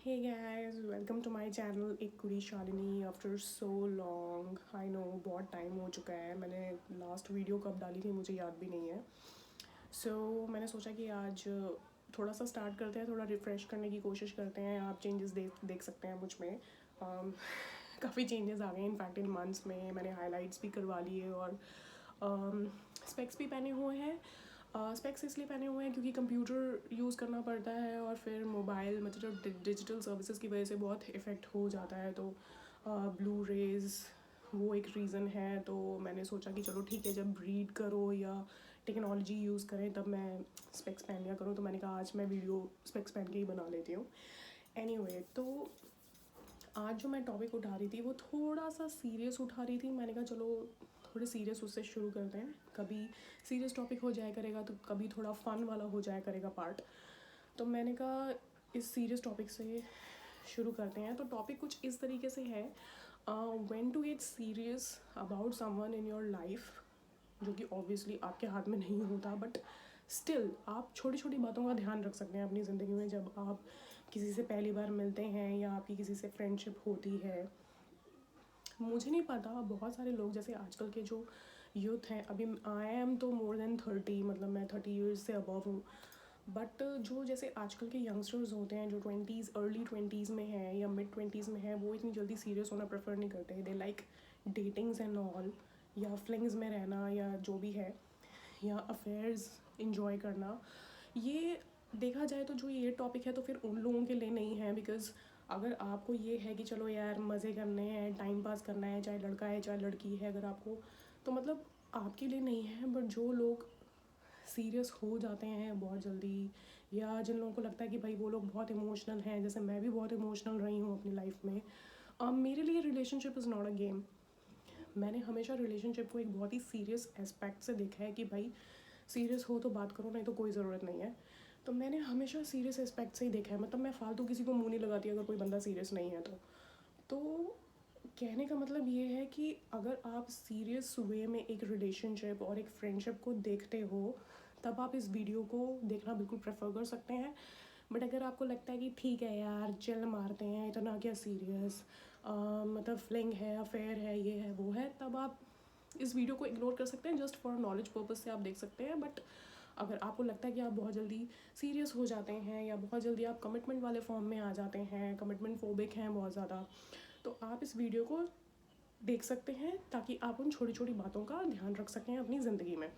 Hey guys, welcome to my channel एक कुड़ी Shalini after so long. I know बहुत time हो चुका है। मैंने लास्ट वीडियो कब डाली थी मुझे याद भी नहीं है। मैंने सोचा कि आज थोड़ा सा स्टार्ट करते हैं, थोड़ा रिफ़्रेश करने की कोशिश करते हैं। आप चेंजेस देख सकते हैं मुझ में। काफ़ी चेंजेस आ गए इनफैक्ट इन मंथ्स में। मैंने हाइलाइट्स भी करवा लिए और स्पेक्स भी पहने हुए हैं। स्पेक्स इसलिए पहने हुए हैं क्योंकि कंप्यूटर यूज़ करना पड़ता है और फिर मोबाइल मतलब डिजिटल सर्विसेज की वजह से बहुत इफ़ेक्ट हो जाता है। तो ब्लू रेज़ वो एक रीज़न है। तो मैंने सोचा कि चलो ठीक है, जब रीड करो या टेक्नोलॉजी यूज़ करें तब मैं स्पेक्स पहन लिया करूँ। तो मैंने कहा आज मैं वीडियो स्पेक्स पहन के ही बना लेती हूँ। एनीवे, तो आज जो मैं टॉपिक उठा रही थी वो थोड़ा सा सीरियस उठा रही थी। मैंने कहा चलो थोड़े सीरियस उससे शुरू करते हैं। कभी सीरियस टॉपिक हो जाया करेगा तो कभी थोड़ा फ़न वाला हो जाया करेगा पार्ट। तो मैंने कहा इस सीरियस टॉपिक से शुरू करते हैं। तो टॉपिक कुछ इस तरीके से है, when to get serious about someone in your life, जो कि ऑब्वियसली आपके हाथ में नहीं होता, बट स्टिल आप छोटी छोटी बातों का ध्यान रख सकते हैं अपनी ज़िंदगी में। जब आप किसी से पहली बार मिलते हैं या आपकी किसी से फ्रेंडशिप होती है, मुझे नहीं पता बहुत सारे लोग जैसे आजकल के जो यूथ हैं, अभी आई एम तो मोर देन 30, मतलब मैं 30 ईयर्स से अबव हूँ। बट जो जैसे आजकल के यंगस्टर्स होते हैं जो ट्वेंटीज़ अर्ली ट्वेंटीज़ में हैं या मिड ट्वेंटीज़ में हैं, वो इतनी जल्दी सीरियस होना प्रेफर नहीं करते। They like datings and all, या फ्लिंग्स में रहना या जो भी है, या अफेयर्स इंजॉय करना। ये देखा जाए तो जो ये टॉपिक है तो फिर उन लोगों के लिए नहीं है। बिकॉज़ अगर आपको ये है कि चलो यार मज़े करने हैं, टाइम पास करना है, चाहे लड़का है चाहे लड़की है, अगर आपको तो मतलब आपके लिए नहीं है। बट जो लोग सीरियस हो जाते हैं बहुत जल्दी, या जिन लोगों को लगता है कि भाई वो लोग बहुत इमोशनल हैं, जैसे मैं भी बहुत इमोशनल रही हूँ अपनी लाइफ में। मेरे लिए relationship is not a game. मैंने हमेशा रिलेशनशिप को एक बहुत ही सीरियस एस्पेक्ट से देखा है कि भाई सीरियस हो तो बात करो, नहीं तो कोई ज़रूरत नहीं है। तो मैंने हमेशा सीरियस एस्पेक्ट से ही देखा है। मतलब मैं फालतू किसी को मुंह नहीं लगाती अगर कोई बंदा सीरियस नहीं है तो कहने का मतलब ये है कि अगर आप सीरियस वे में एक रिलेशनशिप और एक फ्रेंडशिप को देखते हो तब आप इस वीडियो को देखना बिल्कुल प्रेफर कर सकते हैं। बट अगर आपको लगता है कि ठीक है यार चिल मारते हैं, इतना क्या सीरियस, मतलब फ्लिंग है, अफेयर है, ये है वो है, तब आप इस वीडियो को इग्नोर कर सकते हैं। जस्ट फॉर नॉलेज पर्पज़ से आप देख सकते हैं। बट अगर आपको लगता है कि आप बहुत जल्दी सीरियस हो जाते हैं या बहुत जल्दी आप कमिटमेंट वाले फॉर्म में आ जाते हैं, कमिटमेंट फोबिक हैं बहुत ज़्यादा, तो आप इस वीडियो को देख सकते हैं ताकि आप उन छोटी छोटी बातों का ध्यान रख सकें अपनी ज़िंदगी में।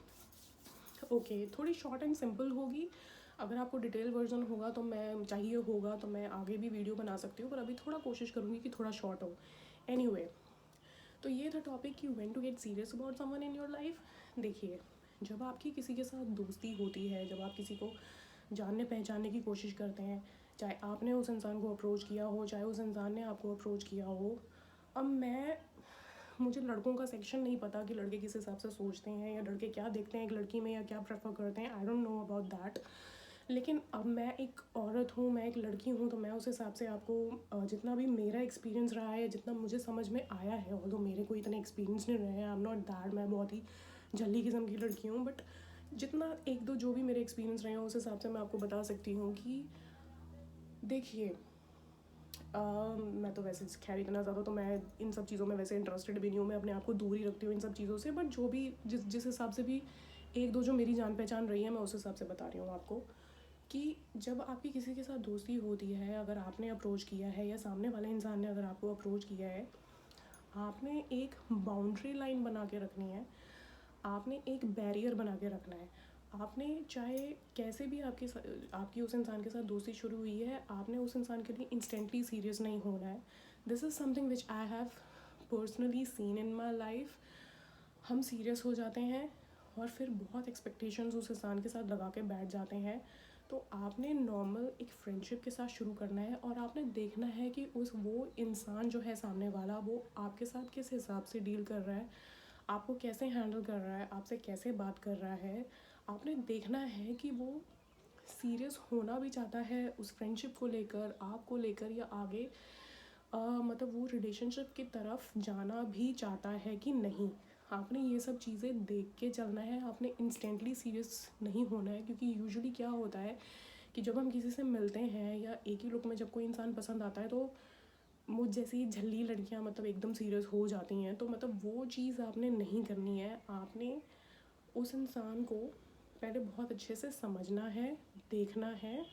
ओके, थोड़ी शॉर्ट एंड सिंपल होगी। अगर आपको डिटेल वर्जन होगा तो मैं चाहिए होगा तो मैं आगे भी वीडियो बना सकती हूँ, पर अभी थोड़ा कोशिश करूँगी कि थोड़ा शॉर्ट हो। एनीवे, तो ये था टॉपिक कि when to get serious about someone in your life. देखिए, जब आपकी किसी के साथ दोस्ती होती है, जब आप किसी को जानने पहचानने की कोशिश करते हैं, चाहे आपने उस इंसान को अप्रोच किया हो चाहे उस इंसान ने आपको अप्रोच किया हो। अब मुझे लड़कों का सेक्शन नहीं पता कि लड़के किस हिसाब से सोचते हैं या लड़के क्या देखते हैं एक लड़की में या क्या प्रेफर करते हैं। I don't know about that. लेकिन अब मैं एक औरत हूँ, मैं एक लड़की हूँ, तो मैं उस हिसाब से आपको जितना भी मेरा एक्सपीरियंस रहा है, जितना मुझे समझ में आया है, ऑल्दो मेरे को इतने एक्सपीरियंस नहीं रहे हैं, आई एम नॉट दैट, मैं बहुत ही जल्दी किस्म की लड़की हूँ। बट जितना एक दो जो भी मेरे एक्सपीरियंस रहे हैं उस हिसाब से मैं आपको बता सकती हूँ कि देखिए, मैं तो वैसे खैर इतना ज़्यादा तो मैं इन सब चीज़ों में वैसे इंटरेस्टेड भी नहीं हूँ। मैं अपने आप को दूर ही रखती हूँ इन सब चीज़ों से। बट जो भी जिस जिस हिसाब से भी एक दो जो मेरी जान पहचान रही है, मैं उस हिसाब से बता रही हूँ आपको कि जब आपकी किसी के साथ दोस्ती होती है, अगर आपने अप्रोच किया है या सामने वाले इंसान ने अगर आपको अप्रोच किया है, आपने एक बाउंड्री लाइन बना के रखनी है। आपने एक बैरियर बना के रखना है। आपने चाहे कैसे भी आपकी उस इंसान के साथ दोस्ती शुरू हुई है, आपने उस इंसान के लिए इंस्टेंटली सीरियस नहीं होना है। This is something which I have personally seen in my life. हम सीरियस हो जाते हैं और फिर बहुत एक्सपेक्टेशंस उस इंसान के साथ लगा के बैठ जाते हैं। तो आपने नॉर्मल एक फ्रेंडशिप के साथ शुरू करना है और आपने देखना है कि वो इंसान जो है सामने वाला, वो आपके साथ किस हिसाब से डील कर रहा है, आपको कैसे हैंडल कर रहा है, आपसे कैसे बात कर रहा है। आपने देखना है कि वो सीरियस होना भी चाहता है उस फ्रेंडशिप को लेकर, आपको लेकर, या आगे मतलब वो रिलेशनशिप की तरफ जाना भी चाहता है कि नहीं। आपने ये सब चीज़ें देख के चलना है। आपने इंस्टेंटली सीरियस नहीं होना है, क्योंकि यूजुअली क्या होता है कि जब हम किसी से मिलते हैं या एक ही लुक में जब कोई इंसान पसंद आता है तो मुझ जैसी झल्ली लड़कियां मतलब एकदम सीरियस हो जाती हैं। तो मतलब वो चीज़ आपने नहीं करनी है। आपने उस इंसान को पहले बहुत अच्छे से समझना है, देखना है।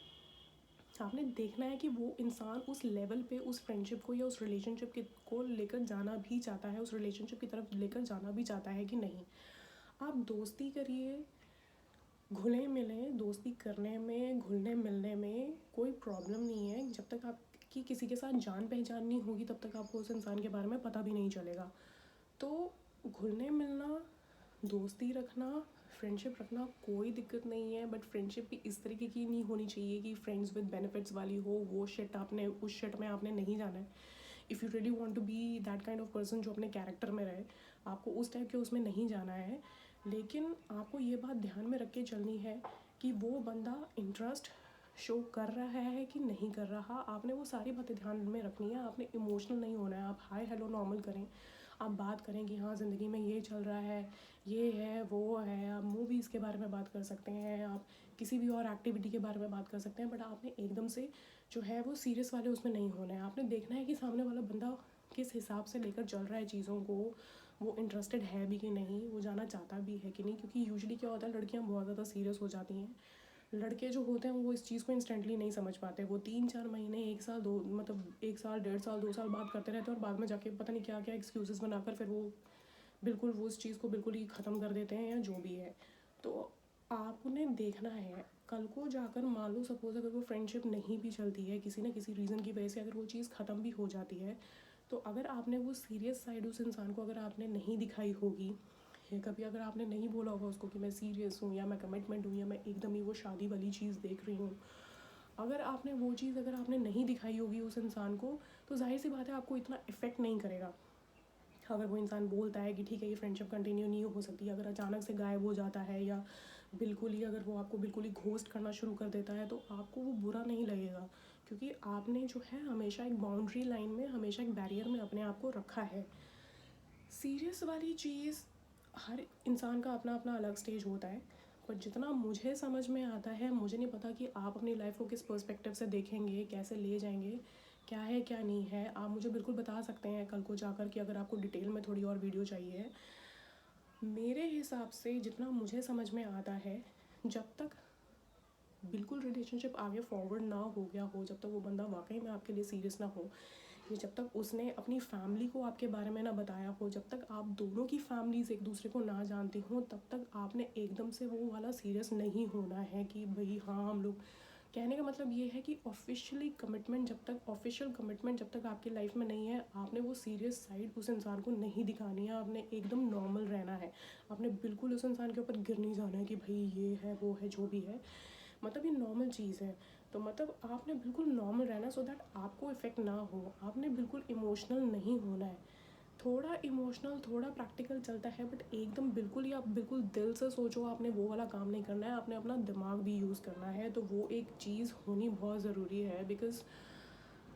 आपने देखना है कि वो इंसान उस लेवल पे उस फ्रेंडशिप को या उस रिलेशनशिप को लेकर जाना भी चाहता है, उस रिलेशनशिप की तरफ लेकर जाना भी चाहता है कि नहीं। आप दोस्ती करिए, घुले मिलें, दोस्ती करने में घुलने मिलने में कोई प्रॉब्लम नहीं है। जब तक आपकी किसी के साथ जान पहचान नहीं होगी तब तक आपको उस इंसान के बारे में पता भी नहीं चलेगा। तो घुलने मिलना, दोस्ती रखना, फ्रेंडशिप रखना कोई दिक्कत नहीं है। बट फ्रेंडशिप भी इस तरीके की नहीं होनी चाहिए कि फ्रेंड्स विद बेनिफिट्स वाली हो। वो शिट आपने उस शिट में आपने नहीं जाना है। If you really want to be that kind of person जो अपने कैरेक्टर में रहे, आपको उस टाइप के उसमें नहीं जाना है। लेकिन आपको ये बात ध्यान में रख के चलनी है कि वो बंदा इंटरेस्ट शो कर रहा है कि नहीं कर रहा। आपने वो सारी बातें ध्यान में रखनी है। आपने इमोशनल नहीं होना है। आप हाय हेलो नॉर्मल करें, आप बात करें कि हाँ ज़िंदगी में ये चल रहा है, ये है, वो है। आप मूवीज़ के बारे में बात कर सकते हैं, आप किसी भी और एक्टिविटी के बारे में बात कर सकते हैं। बट आपने एकदम से जो है वो सीरियस वाले उसमें नहीं होना है। आपने देखना है कि सामने वाला बंदा किस हिसाब से लेकर चल रहा है चीज़ों को, वो इंटरेस्टेड है भी कि नहीं, वो जाना चाहता भी है कि नहीं। क्योंकि यूजुअली क्या होता है, लड़कियां बहुत ज़्यादा सीरियस हो जाती हैं। लड़के जो होते हैं वो इस चीज़ को इंस्टेंटली नहीं समझ पाते। वो 3-4 महीने, 1 साल, दो मतलब 1 साल, 1.5 साल, 2 साल बात करते रहते हैं और बाद में जाके पता नहीं क्या क्या एक्सक्यूज़ेस बनाकर फिर वो बिल्कुल वो उस चीज़ को बिल्कुल ही ख़त्म कर देते हैं या जो भी है। तो आपने देखना है कल को जाकर, मान लो सपोज़ अगर वो फ्रेंडशिप नहीं भी चलती है किसी ना किसी रीज़न की वजह से, अगर वो चीज़ ख़त्म भी हो जाती है, तो अगर आपने वो सीरियस साइड उस इंसान को अगर आपने नहीं दिखाई होगी, या कभी अगर आपने नहीं बोला होगा उसको कि मैं सीरियस हूँ या मैं कमिटमेंट हूँ या मैं एकदम ही वो शादी वाली चीज़ देख रही हूँ, अगर आपने वो चीज़ अगर आपने नहीं दिखाई होगी उस इंसान को, तो जाहिर सी बात है आपको इतना इफ़ेक्ट नहीं करेगा। अगर वो इंसान बोलता है कि ठीक है ये फ्रेंडशिप कंटिन्यू नहीं हो सकती, अगर अचानक से गायब हो जाता है या बिल्कुल ही अगर वो आपको बिल्कुल ही घोस्ट करना शुरू कर देता है, तो आपको वो बुरा नहीं लगेगा। क्योंकि आपने जो है हमेशा एक बाउंड्री लाइन में, हमेशा एक बैरियर में अपने आप को रखा है। सीरियस वाली चीज़, हर इंसान का अपना अपना अलग स्टेज होता है। पर जितना मुझे समझ में आता है, मुझे नहीं पता कि आप अपनी लाइफ को किस पर्सपेक्टिव से देखेंगे, कैसे ले जाएंगे, क्या है क्या नहीं है। आप मुझे बिल्कुल बता सकते हैं कल को जाकर कि अगर आपको डिटेल में थोड़ी और वीडियो चाहिए। मेरे हिसाब से जितना मुझे समझ में आता है, जब तक बिल्कुल रिलेशनशिप आगे फॉरवर्ड ना हो गया हो, जब तक वो बंदा वाकई में आपके लिए सीरियस ना हो, या जब तक उसने अपनी फैमिली को आपके बारे में ना बताया हो, जब तक आप दोनों की फैमिलीज़ एक दूसरे को ना जानती हों, तब तक आपने एकदम से वो वाला सीरियस नहीं होना है कि भाई हाँ हम लोग। कहने का मतलब ये है कि ऑफिशियल कमिटमेंट जब तक आपकी लाइफ में नहीं है, आपने वो सीरियस साइड उस इंसान को नहीं दिखानी है। आपने एकदम नॉर्मल रहना है। आपने बिल्कुल उस इंसान के ऊपर गिर नहीं जाना है कि भाई ये है वो है जो भी है, मतलब ये नॉर्मल चीज़ है। तो मतलब आपने बिल्कुल नॉर्मल रहना, सो दैट आपको इफ़ेक्ट ना हो। आपने बिल्कुल इमोशनल नहीं होना है। थोड़ा इमोशनल, थोड़ा प्रैक्टिकल चलता है, बट एकदम बिल्कुल ही आप बिल्कुल दिल से सोचो, आपने वो वाला काम नहीं करना है। आपने अपना दिमाग भी यूज़ करना है। तो वो एक चीज़ होनी बहुत ज़रूरी है। बिकॉज़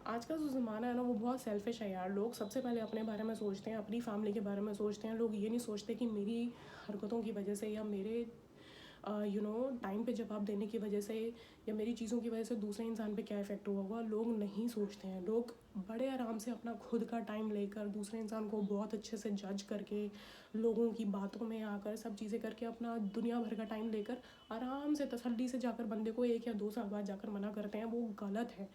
आज का जो ज़माना है ना, वो बहुत सेल्फिश है यार। लोग सबसे पहले अपने बारे में सोचते हैं, अपनी फैमिली के बारे में सोचते हैं। लोग ये नहीं सोचते कि मेरी हरकतों की वजह से या मेरे टाइम पे जवाब देने की वजह से या मेरी चीज़ों की वजह से दूसरे इंसान पे क्या इफ़ेक्ट हुआ होगा। लोग नहीं सोचते हैं। लोग बड़े आराम से अपना खुद का टाइम लेकर, दूसरे इंसान को बहुत अच्छे से जज करके, लोगों की बातों में आकर, सब चीज़ें करके, अपना दुनिया भर का टाइम लेकर आराम से तसल्ली से जाकर बंदे को 1 या 2 साल बाद जाकर मना करते हैं। वो गलत है।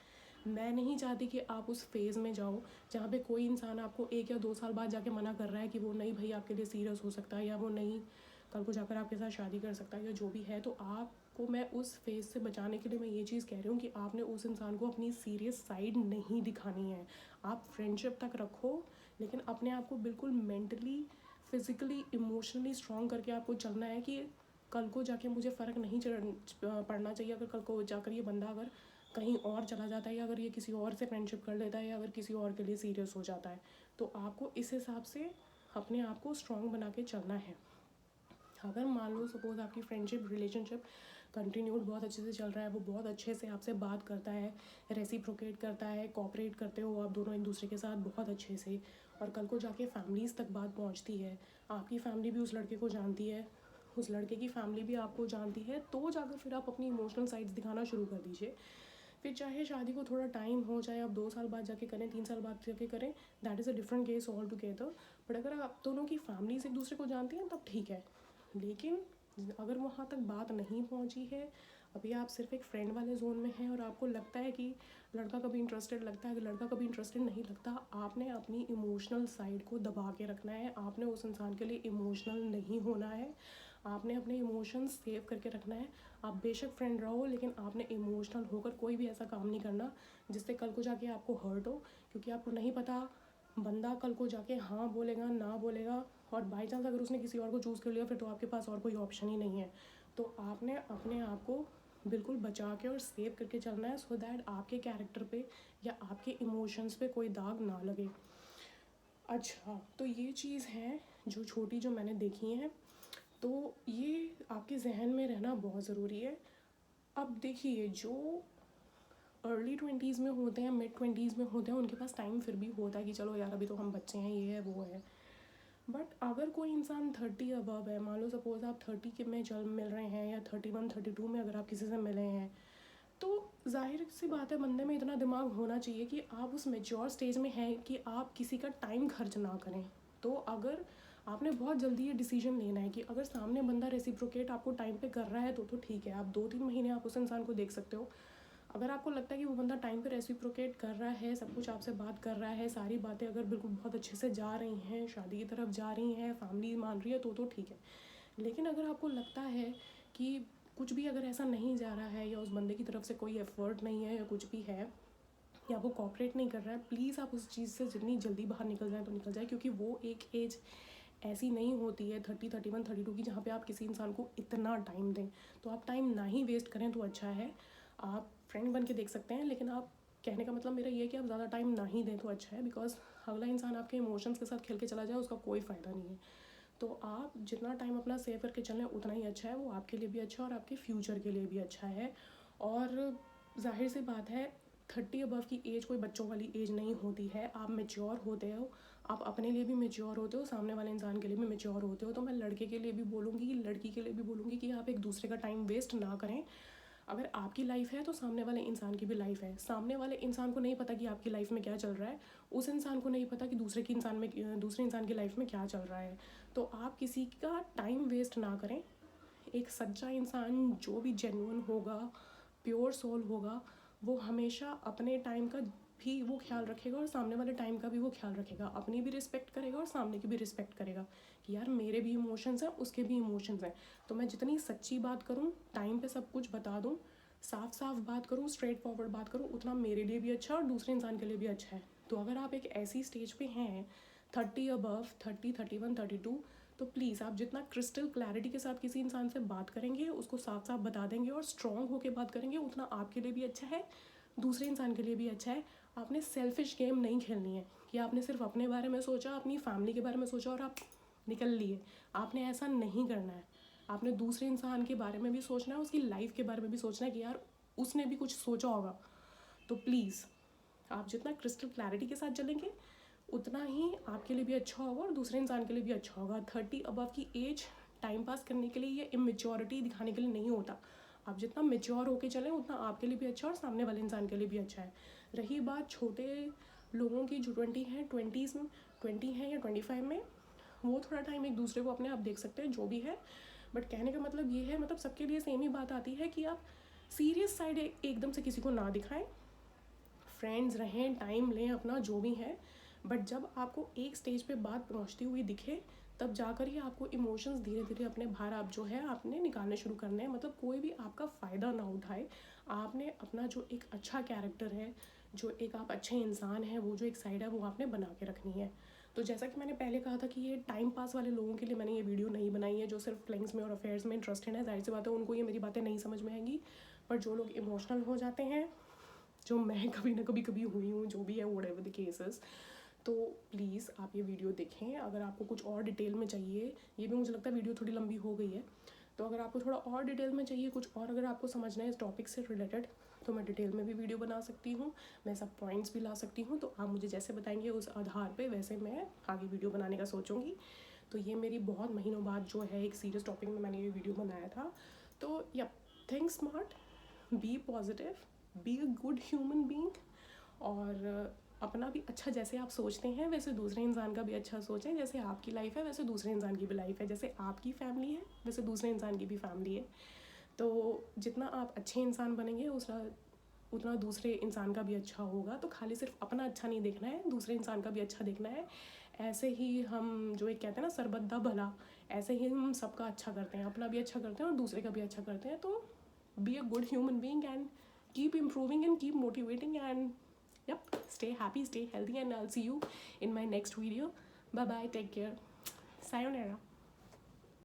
मैं नहीं चाहती कि आप उस फेज़ में जाओ जहाँ पे कोई इंसान आपको 1 या 2 साल बाद जाके मना कर रहा है कि वो नहीं भाई आपके लिए सीरियस हो सकता है, या वो नहीं कल को जाकर आपके साथ शादी कर सकता है, या जो भी है। तो आपको मैं उस फेज़ से बचाने के लिए मैं ये चीज़ कह रही हूँ कि आपने उस इंसान को अपनी सीरियस साइड नहीं दिखानी है। आप फ्रेंडशिप तक रखो, लेकिन अपने आप को बिल्कुल मेंटली, फिज़िकली, इमोशनली स्ट्रॉन्ग करके आपको चलना है कि कल को जाके मुझे फ़र्क नहीं पड़ना चाहिए अगर कल को जाकर ये बंदा अगर कहीं और चला जाता है, या अगर ये किसी और से फ्रेंडशिप कर लेता है, या अगर किसी और के लिए सीरियस हो जाता है। तो आपको इस हिसाब से अपने आप को स्ट्रॉन्ग बना के चलना है। अगर मान लो सपोज़ आपकी फ्रेंडशिप, रिलेशनशिप कंटिन्यूड बहुत अच्छे से चल रहा है, वो बहुत अच्छे से आपसे बात करता है, रेसिप्रोकेट करता है, कोऑपरेट करते हो आप दोनों एक दूसरे के साथ बहुत अच्छे से, और कल को जाके फैमिलीज़ तक बात पहुंचती है, आपकी फैमिली भी उस लड़के को जानती है, उस लड़के की फैमिली भी आपको जानती है, तो जाकर फिर आप अपनी इमोशनल साइड्स दिखाना शुरू कर दीजिए। फिर चाहे शादी को थोड़ा टाइम हो, चाहे आप 2 साल बाद जाके करें, 3 साल बाद जाके करें, that is a different case all together. But अगर आप दोनों की फैमिलीज एक दूसरे को जानती हैं तब ठीक है। लेकिन अगर वहाँ तक बात नहीं पहुँची है, अभी आप सिर्फ एक फ्रेंड वाले जोन में हैं और आपको लगता है कि लड़का कभी इंटरेस्टेड लगता है, अगर लड़का कभी इंटरेस्टेड नहीं लगता, आपने अपनी इमोशनल साइड को दबा के रखना है। आपने उस इंसान के लिए इमोशनल नहीं होना है, आपने अपने इमोशंस सेव करके रखना है। आप बेशक फ्रेंड रहो, लेकिन आपने इमोशनल होकर कोई भी ऐसा काम नहीं करना जिससे कल को जाके आपको हर्ट हो, क्योंकि आपको नहीं पता बंदा कल को जाके हाँ बोलेगा ना बोलेगा, और बाई चांस अगर उसने किसी और को चूज़ कर लिया फिर तो आपके पास और कोई ऑप्शन ही नहीं है। तो आपने अपने आप को बिल्कुल बचा के और सेव करके चलना है, सो दैट आपके कैरेक्टर पे या आपके इमोशंस पे कोई दाग ना लगे। अच्छा, तो ये चीज़ है जो छोटी जो मैंने देखी हैं, तो ये आपके जहन में रहना बहुत ज़रूरी है। अब देखिए, जो अर्ली 20s में होते हैं, मिड 20s में होते हैं, उनके पास टाइम फिर भी होता है कि चलो यार अभी तो हम बच्चे हैं, ये है वो है। बट अगर कोई इंसान 30 अबव है, मान लो सपोज आप 30 के में चल मिल रहे हैं, या 31 32 में अगर आप किसी से मिले हैं, तो जाहिर सी बात है बंदे में इतना दिमाग होना चाहिए कि आप उस मेच्योर स्टेज में हैं कि आप किसी का टाइम खर्च ना करें। तो अगर आपने बहुत जल्दी ये डिसीजन लेना है कि अगर सामने बंदा रेसिप्रोकेट आपको टाइम पे कर रहा है तो ठीक है, आप 2-3 महीने आप उस इंसान को देख सकते हो। अगर आपको लगता है कि वो बंदा टाइम पे रेसिप्रोकेट कर रहा है, सब कुछ आपसे बात कर रहा है, सारी बातें अगर बिल्कुल बहुत अच्छे से जा रही हैं, शादी की तरफ जा रही हैं, फैमिली मान रही है, तो ठीक है। लेकिन अगर आपको लगता है कि कुछ भी अगर ऐसा नहीं जा रहा है, या उस बंदे की तरफ से कोई एफर्ट नहीं है, या कुछ भी है, या वो कॉपरेट नहीं कर रहा है, प्लीज़ आप उस चीज़ से जितनी जल्दी बाहर निकल जाए तो निकल जाए, क्योंकि वो एक एज ऐसी नहीं होती है 30, 31, 32 की जहाँ पे आप किसी इंसान को इतना टाइम दें। तो आप टाइम ना ही वेस्ट करें तो अच्छा है। आप फ्रेंड बन के देख सकते हैं, लेकिन आप, कहने का मतलब मेरा ये है कि आप ज़्यादा टाइम ना ही दें तो अच्छा है, बिकॉज अगला इंसान आपके इमोशंस के साथ खेल के चला जाए उसका कोई फ़ायदा नहीं है। तो आप जितना टाइम अपना सेव करके चलें उतना ही अच्छा है, वो आपके लिए भी अच्छा है और आपके फ्यूचर के लिए भी अच्छा है। और जाहिर सी बात है, 30 अबव की एज कोई बच्चों वाली एज नहीं होती है। आप मेच्योर होते हो, आप अपने लिए भी मेच्योर होते हो, सामने वाले इंसान के लिए भी मेच्योर होते हो। तो मैं लड़के के लिए भी बोलूँगी, लड़की के लिए भी बोलूँगी कि आप एक दूसरे का टाइम वेस्ट ना करें। अगर आपकी लाइफ है तो सामने वाले इंसान की भी लाइफ है। सामने वाले इंसान को नहीं पता कि आपकी लाइफ में क्या चल रहा है, उस इंसान को नहीं पता कि दूसरे इंसान की लाइफ में क्या चल रहा है। तो आप किसी का टाइम वेस्ट ना करें। एक सच्चा इंसान जो भी जेन्युइन होगा, प्योर सोल होगा, वो हमेशा अपने टाइम का भी वो ख्याल रखेगा और सामने वाले टाइम का भी वो ख्याल रखेगा। अपनी भी रिस्पेक्ट करेगा और सामने की भी रिस्पेक्ट करेगा कि यार मेरे भी इमोशंस हैं, उसके भी इमोशंस हैं। तो मैं जितनी सच्ची बात करूँ, टाइम पे सब कुछ बता दूँ, साफ साफ बात करूँ, स्ट्रेट फॉरवर्ड बात करूँ, उतना मेरे लिए भी अच्छा है और दूसरे इंसान के लिए भी अच्छा है। तो अगर आप एक ऐसी स्टेज पे हैं 30 अबव, 30, 31, 32, तो प्लीज़ आप जितना क्रिस्टल क्लैरिटी के साथ किसी इंसान से बात करेंगे, उसको साफ साफ बता देंगे और स्ट्रॉन्ग होकर बात करेंगे, उतना आपके लिए भी अच्छा है, दूसरे इंसान के लिए भी अच्छा है। आपने सेल्फिश गेम नहीं खेलनी है कि आपने सिर्फ अपने बारे में सोचा, अपनी फैमिली के बारे में सोचा और आप निकल लिए। आपने ऐसा नहीं करना है। आपने दूसरे इंसान के बारे में भी सोचना है, उसकी लाइफ के बारे में भी सोचना है कि यार उसने भी कुछ सोचा होगा। तो प्लीज़ आप जितना क्रिस्टल क्लैरिटी के साथ चलेंगे उतना ही आपके लिए भी अच्छा होगा और दूसरे इंसान के लिए भी अच्छा होगा। 30 अबव की एज टाइम पास करने के लिए या इमेच्योरिटी दिखाने के लिए नहीं होता। आप जितना मेच्योर होके चलें उतना आपके लिए भी अच्छा और सामने वाले इंसान के लिए भी अच्छा है। रही बात छोटे लोगों की जो 20 हैं, 20s में 20 हैं या 25 में, वो थोड़ा टाइम एक दूसरे को अपने आप देख सकते हैं जो भी है। बट कहने का मतलब ये है, मतलब सबके लिए सेम ही बात आती है कि आप सीरियस साइड एकदम से किसी को ना दिखाएं। फ्रेंड्स रहें, टाइम लें अपना जो भी है, बट जब आपको एक स्टेज पे बात पहुंचती हुई दिखे तब जाकर ही आपको इमोशंस धीरे धीरे अपने बाहर आप जो है आपने निकालने शुरू करने हैं। मतलब कोई भी आपका फ़ायदा ना उठाए। आपने अपना जो एक अच्छा कैरेक्टर है, जो एक आप अच्छे इंसान हैं, वो जो एक साइड है वो आपने बना के रखनी है। तो जैसा कि मैंने पहले कहा था कि ये टाइम पास वाले लोगों के लिए मैंने ये वीडियो नहीं बनाई है, जो सिर्फ फ्लिंग्स में और अफेयर्स में इंटरेस्टेड है। जाहिर सी बात है उनको ये मेरी बातें नहीं समझ में आएंगी। पर जो लोग इमोशनल हो जाते हैं, जो मैं कभी ना कभी हुई हूँ, जो भी है व्हाटएवर द केसेस, तो प्लीज़ आप ये वीडियो देखें। अगर आपको कुछ और डिटेल में चाहिए, ये भी मुझे लगता है वीडियो थोड़ी लंबी हो गई है, तो अगर आपको थोड़ा और डिटेल में चाहिए, कुछ और अगर आपको समझना है इस टॉपिक से रिलेटेड, तो मैं डिटेल में भी वीडियो बना सकती हूँ, मैं सब पॉइंट्स भी ला सकती हूँ। तो आप मुझे जैसे बताएंगे उस आधार पे वैसे मैं आगे वीडियो बनाने का सोचूंगी। तो ये मेरी बहुत महीनों बाद जो है एक सीरियस टॉपिक में मैंने ये वीडियो बनाया था। तो या think smart, be positive, be a good human being, और अपना भी अच्छा जैसे आप सोचते हैं वैसे दूसरे इंसान का भी अच्छा सोचें। जैसे आपकी लाइफ है वैसे दूसरे इंसान की भी लाइफ है, जैसे आपकी फैमिली है वैसे दूसरे इंसान की भी फैमिली है। तो जितना आप अच्छे इंसान बनेंगे उतना दूसरे इंसान का भी अच्छा होगा। तो खाली सिर्फ अपना अच्छा नहीं देखना है, दूसरे इंसान का भी अच्छा देखना है। ऐसे ही हम जो एक कहते हैं ना सरबत दा भला, ऐसे ही हम सबका अच्छा करते हैं, अपना भी अच्छा करते हैं और दूसरे का भी अच्छा करते हैं। तो B a good human being and keep improving and keep motivating, and yep, stay happy, stay healthy, and I'll see you in my next video. Bye bye, take care, sayonara.